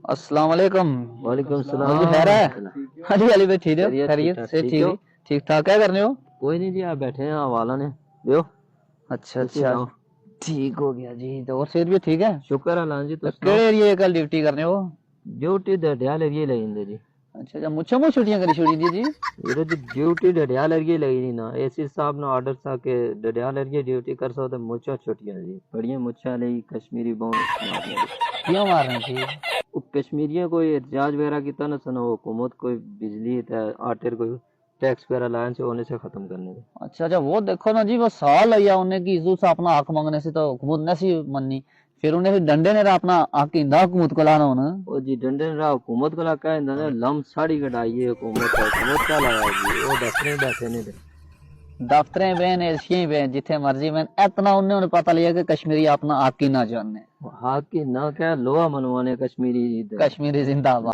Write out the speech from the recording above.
السلام علیکم. وعلیکم السلام. جی خیر ہے. ہاں جی علی بھائی ٹھیک ہے؟ خیریت سے ٹھیک ہو؟ ٹھیک ٹھاک کیا کرنے ہو؟ کوئی نہیں جی آپ بیٹھے ہیں حوالہ نے دیو. اچھا اچھا ٹھیک ہو گیا جی. تو اور صحت بھی ٹھیک ہے؟ شکر اللہ جی. تو کہڑے ایریے کل ڈیوٹی کرنے ہو؟ ڈیوٹی ڈڈیال ایریے لگیں جی. اچھا اچھا مچھا مو چھٹیاں کری چھوڑی دی جی. یہ جی ڈیوٹی ڈڈیال ایریے لگی نہیں نا اے سی صاحب نے آرڈر تھا کہ ڈڈیال ایریے ڈیوٹی کر سو تو مچھا چھٹیاں جی بڑی مچھا لئی کشمیری بون کیوں مار رہے تھے؟ کشمیریوں کوئی احتجاج وغیرہ کیتا نہ سنا حکومت کوئی بجلی آٹر کوئی ٹیکس وغیرہ لائن سے ہونے سے ختم کرنے. اچھا اچھا وہ دیکھو نا جی وہ سال لیا انہیں کی عزت سے اپنا حق مانگنے سے تو حکومت نے سی مننی پھر انہیں ڈنڈے نے اپنا حق ہندا حکومت کو لانا ہونا. او جی ڈنڈے نے حکومت کو لا نے لم ساڑی کٹائی ہے حکومت کا لگائے گی وہ دفتریں بیٹھے نے دفتریں بہن ایشیاں بہن جتھے مرضی بہن اتنا انہیں پتہ لیا کہ کشمیری اپنا حق ہی نہ جاننے. حق ہی نہ کہ لوہا منوانے کشمیری کشمیری زندہ باد.